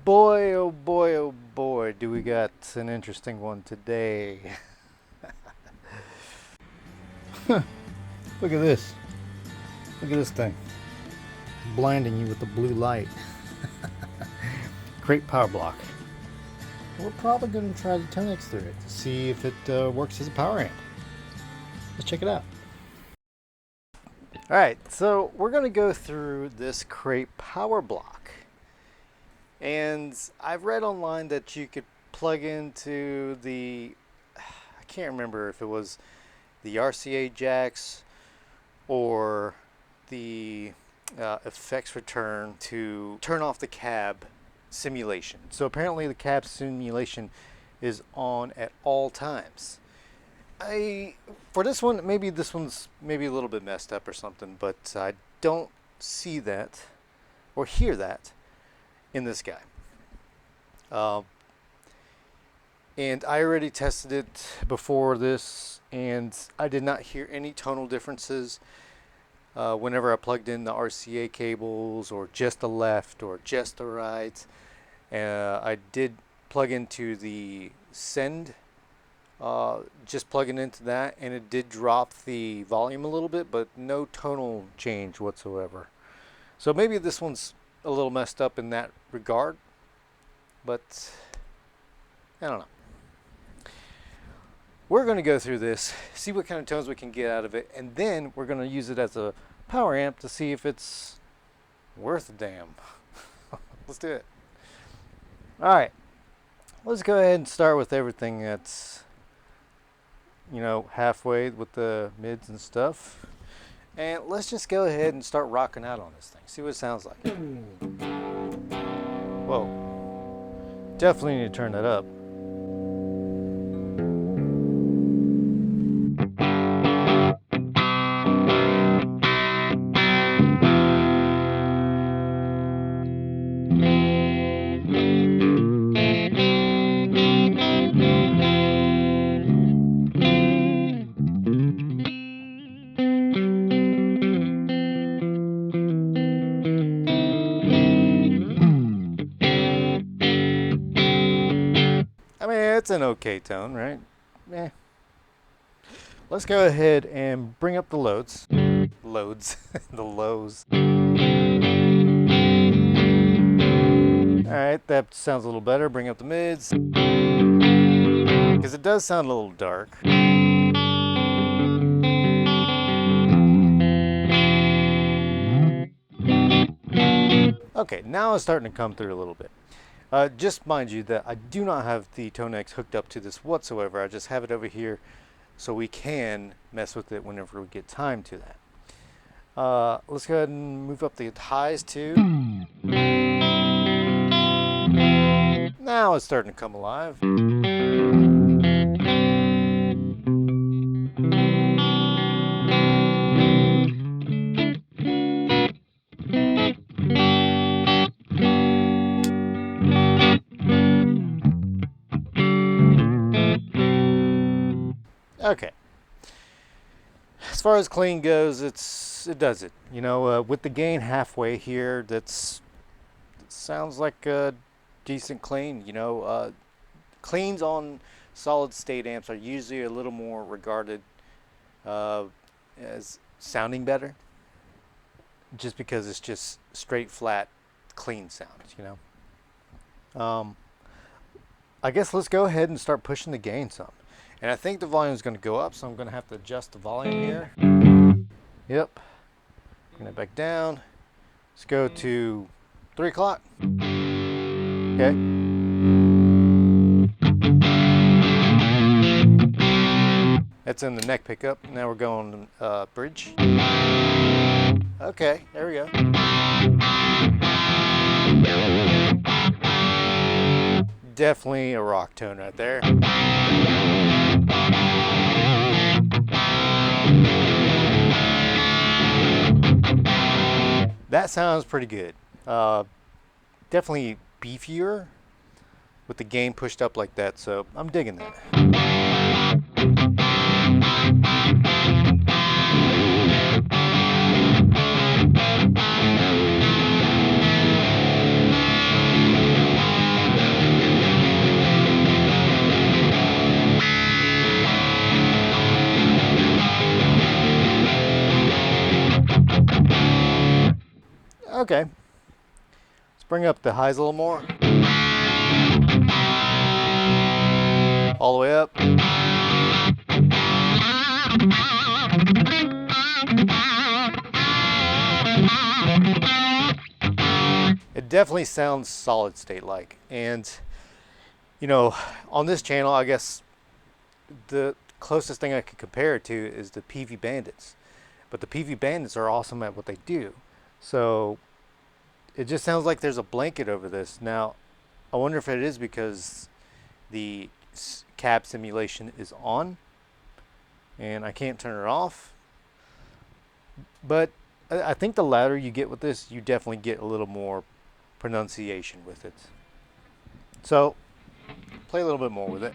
boy, oh boy, oh boy, do we got an interesting one today. Look at this. Look at this thing. Blinding you with the blue light. Great power block. We're probably going to try to ToneX through it to see if it works as a power amp. Let's check it out. Alright, so we're going to go through this crate power block. And I've read online that you could plug into I can't remember if it was the RCA jacks or the effects return to turn off the cab simulation. So apparently the cab simulation is on at all times. For this one, maybe this one's maybe a little bit messed up or something, but I don't see that or hear that in this guy. And I already tested it before this, and I did not hear any tonal differences whenever I plugged in the RCA cables, or just the left or just the right. I did plug into the send, just plugging into that, and it did drop the volume a little bit, but no tonal change whatsoever. So maybe this one's a little messed up in that regard, but I don't know. We're going to go through this, see what kind of tones we can get out of it, and then we're going to use it as a power amp to see if it's worth a damn. Let's do it. Alright, let's go ahead and start with everything that's, you know, halfway with the mids and stuff. And let's just go ahead and start rocking out on this thing, see what it sounds like. Whoa, definitely need to turn that up. I mean, it's an okay tone, right? Eh. Let's go ahead and bring up the loads. Loads. The lows. Alright, that sounds a little better. Bring up the mids. Because it does sound a little dark. Okay, now it's starting to come through a little bit. Just mind you that I do not have the ToneX hooked up to this whatsoever. I just have it over here so we can mess with it whenever we get time to that. Let's go ahead and move up the highs too. Now it's starting to come alive. Okay. As far as clean goes, it does it. You know, with the gain halfway here, it sounds like a decent clean. You know, cleans on solid state amps are usually a little more regarded as sounding better, just because it's just straight flat clean sounds. You know. I guess let's go ahead and start pushing the gain some. And I think the volume is going to go up, so I'm going to have to adjust the volume here. Yep. Bring it back down. Let's go to 3 o'clock. Okay. That's in the neck pickup. Now we're going bridge. Okay, there we go. Definitely a rock tone right there. That sounds pretty good. Definitely beefier with the gain pushed up like that, so I'm digging that. Okay. Let's bring up the highs a little more. All the way up. It definitely sounds solid state like. And, you know, on this channel, I guess the closest thing I could compare it to is the PV Bandits. But the PV Bandits are awesome at what they do. So it just sounds like there's a blanket over this. Now, I wonder if it is because the cab simulation is on and I can't turn it off. But I think the louder you get with this, you definitely get a little more pronunciation with it. So play a little bit more with it.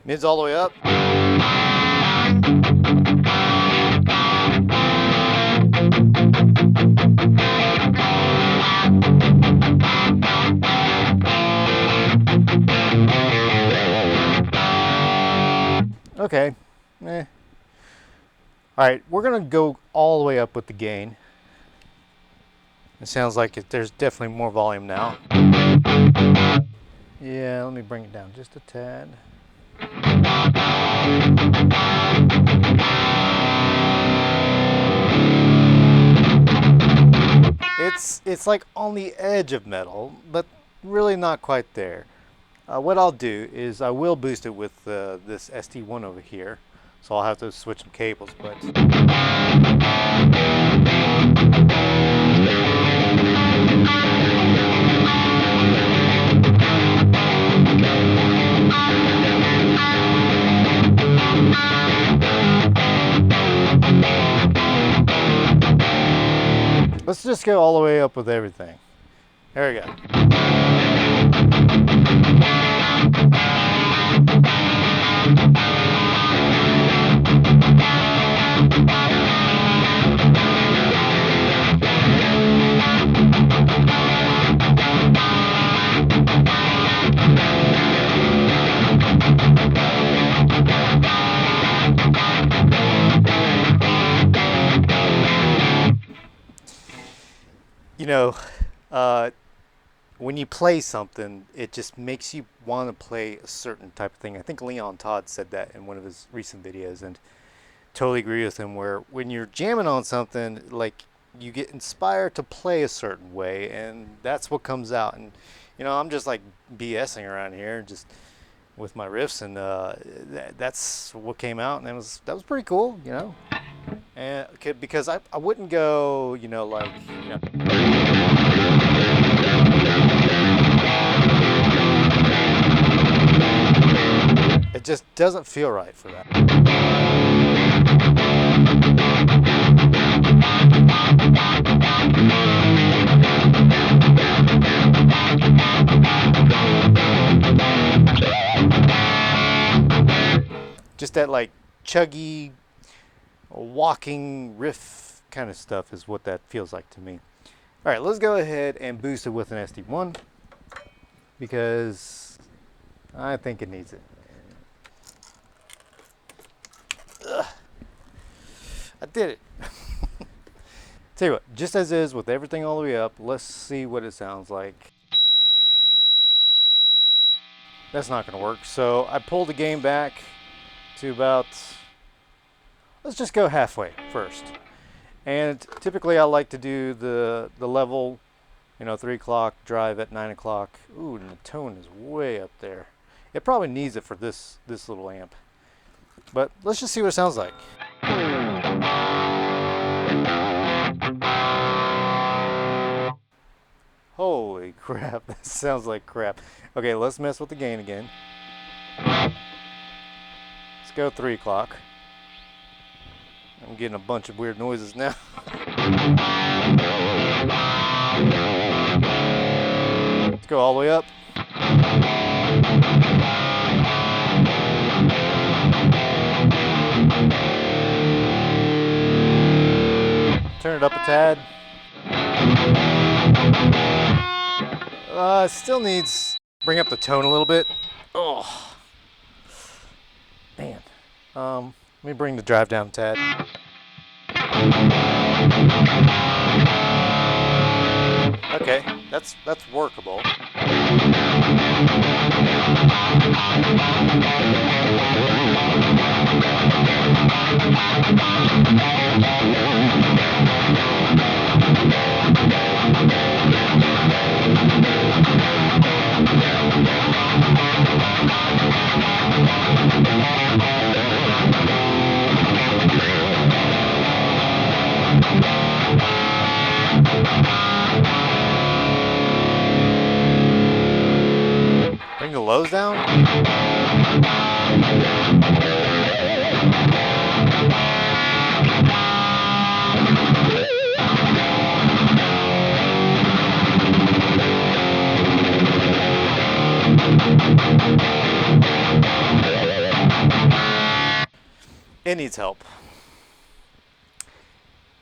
Mids all the way up. Okay. Alright, we're going to go all the way up with the gain. It sounds like there's definitely more volume now. Yeah, let me bring it down just a tad. It's like on the edge of metal, but really not quite there. What I'll do is I will boost it with this ST1 over here, so I'll have to switch some cables, but let's just go all the way up with everything. There we go. You know, when you play something, it just makes you want to play a certain type of thing. I think Leon Todd said that in one of his recent videos, and totally agree with him, where when you're jamming on something, like, you get inspired to play a certain way, and that's what comes out. And, you know, I'm just like BSing around here just with my riffs, and that's what came out, and that was pretty cool, you know. And because I wouldn't go, you know, like, you know, it just doesn't feel right for that. Just that like chuggy, walking riff kind of stuff is what that feels like to me. All right, let's go ahead and boost it with an SD1 because I think it needs it. Ugh. I did it. Tell you what, just as is with everything all the way up, let's see what it sounds like. That's not going to work. So I pulled the gain back to about, let's just go halfway first. And typically I like to do the level, you know, 3 o'clock, drive at 9 o'clock. Ooh, and the tone is way up there. It probably needs it for this little amp. But let's just see what it sounds like. Holy crap, that sounds like crap. Okay, let's mess with the gain again. Let's go 3 o'clock. I'm getting a bunch of weird noises now. Let's go all the way up. Turn it up a tad. Still needs, bring up the tone a little bit. Oh, man. Let me bring the drive down a tad. Okay, that's workable. Bring the lows down. It needs help.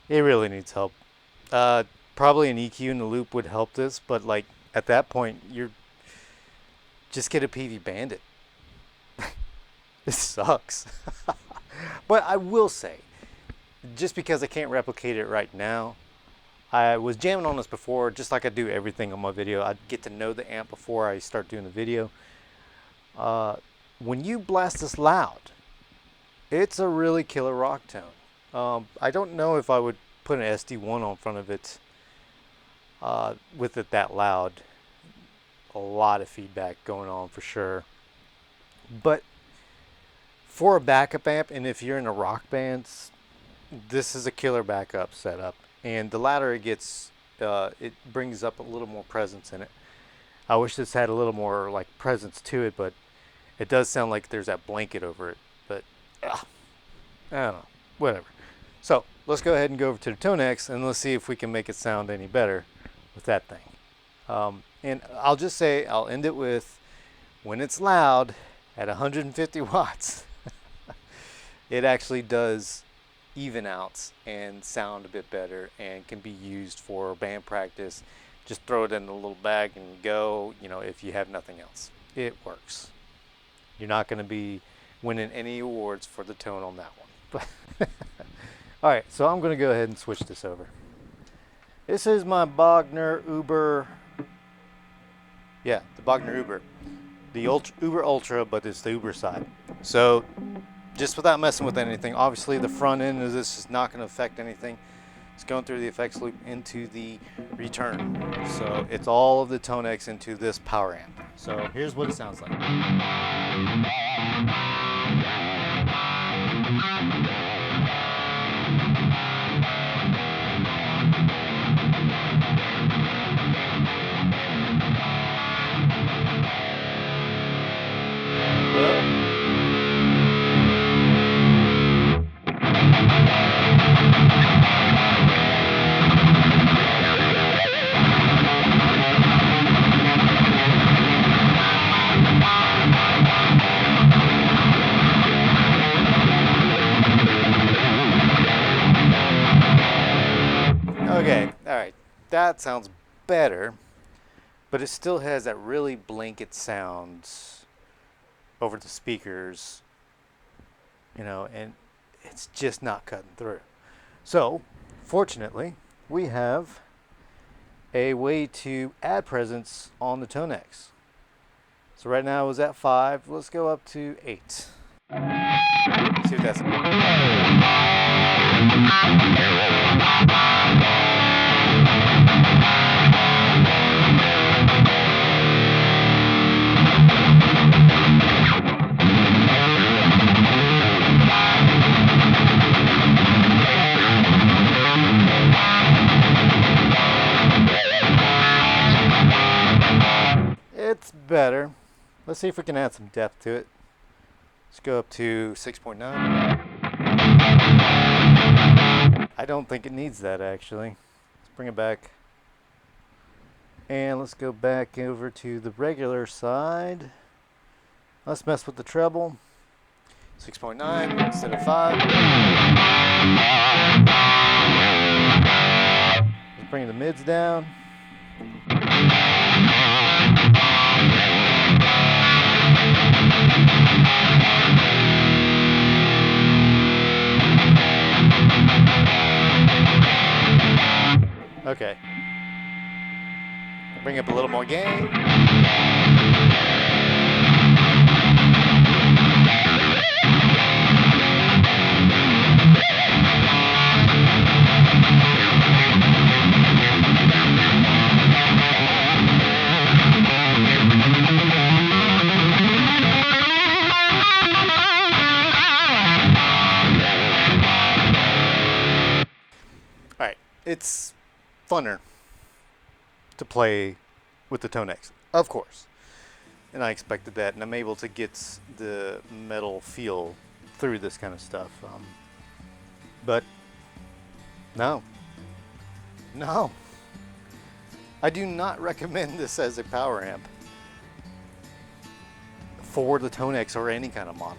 It really needs help. Probably an EQ in the loop would help this, but like at that point, you're just get a PV Bandit. This sucks. But I will say, just because I can't replicate it right now, I was jamming on this before, just like I do everything on my video. I get to know the amp before I start doing the video. When you blast this loud, it's a really killer rock tone. I don't know if I would put an SD1 on front of it with it that loud. A lot of feedback going on for sure. But for a backup amp, and if you're in a rock band, this is a killer backup setup. And the louder it gets, it brings up a little more presence in it. I wish this had a little more like presence to it, but it does sound like there's that blanket over it. But I don't know, whatever. So let's go ahead and go over to the ToneX and let's see if we can make it sound any better with that thing. And I'll just say, I'll end it with, when it's loud at 150 watts, it actually does even out and sound a bit better and can be used for band practice. Just throw it in a little bag and go, you know, if you have nothing else. It works. You're not going to be winning any awards for the tone on that one. All right, so I'm going to go ahead and switch this over. This is my Bogner Uber. Yeah, the Bogner Uber. The Uber Ultra, but it's the Uber side. So just without messing with anything, obviously the front end of this is not going to affect anything. It's going through the effects loop into the return. So it's all of the ToneX into this power amp. So here's what it sounds like. Okay, alright, that sounds better, but it still has that really blanket sound over the speakers, you know, and it's just not cutting through. So, fortunately, we have a way to add presence on the ToneX. So right now I was at 5, let's go up to 8. See what that's It's better. Let's see if we can add some depth to it. Let's go up to 6.9. I don't think it needs that actually. Let's bring it back. And let's go back over to the regular side. Let's mess with the treble. 6.9 instead of 5. Let's bring the mids down. Okay. Bring up a little more gain. Alright, it's funner to play with the ToneX, of course. And I expected that, and I'm able to get the metal feel through this kind of stuff. But no. I do not recommend this as a power amp for the ToneX or any kind of modeler.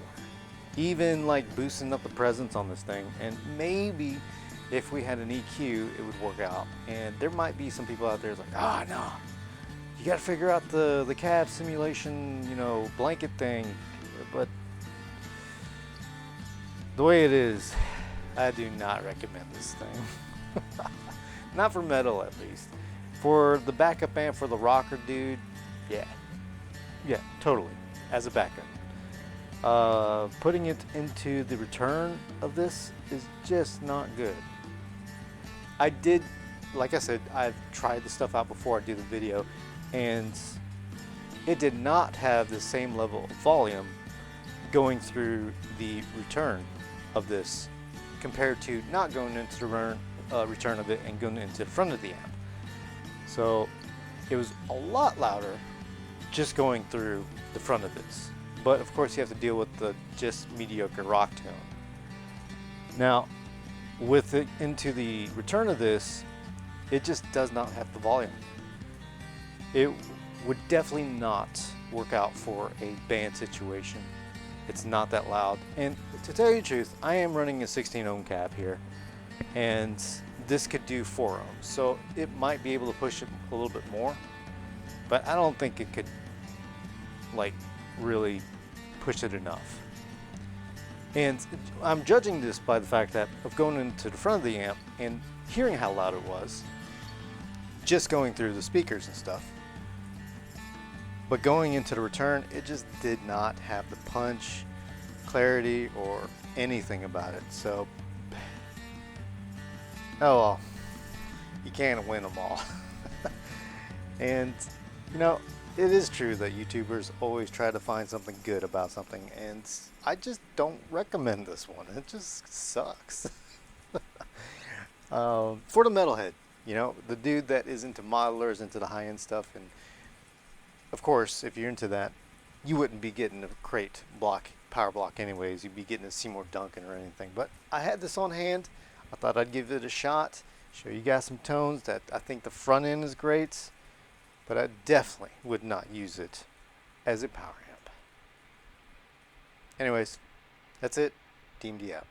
Even like boosting up the presence on this thing, and maybe if we had an EQ, it would work out. And there might be some people out there like, no, you got to figure out the cab simulation, blanket thing. But the way it is, I do not recommend this thing. Not for metal, at least. For the backup amp for the rocker, dude, yeah, totally, as a backup. Putting it into the return of this is just not good. I did, like I said, I've tried the stuff out before I do the video, and it did not have the same level of volume going through the return of this compared to not going into the return of it and going into the front of the amp. So it was a lot louder just going through the front of this. But of course you have to deal with the just mediocre rock tone. Now, with it into the return of this, it just does not have the volume. It would definitely not work out for a band situation. It's not that loud. And to tell you the truth, I am running a 16 ohm cab here, and this could do 4 ohms. So it might be able to push it a little bit more, but I don't think it could like really push it enough. And I'm judging this by the fact that of going into the front of the amp and hearing how loud it was, just going through the speakers and stuff. But going into the return, it just did not have the punch, clarity, or anything about it. So, oh well, you can't win them all. And, it is true that YouTubers always try to find something good about something, and I just don't recommend this one. It just sucks. For the metalhead, the dude that is into modelers, into the high-end stuff, and of course, if you're into that, you wouldn't be getting a crate block, power block anyways. You'd be getting a Seymour Duncan or anything. But I had this on hand. I thought I'd give it a shot, show you guys some tones that I think the front end is great, but I definitely would not use it as a power amp. Anyways, that's it. Team D out.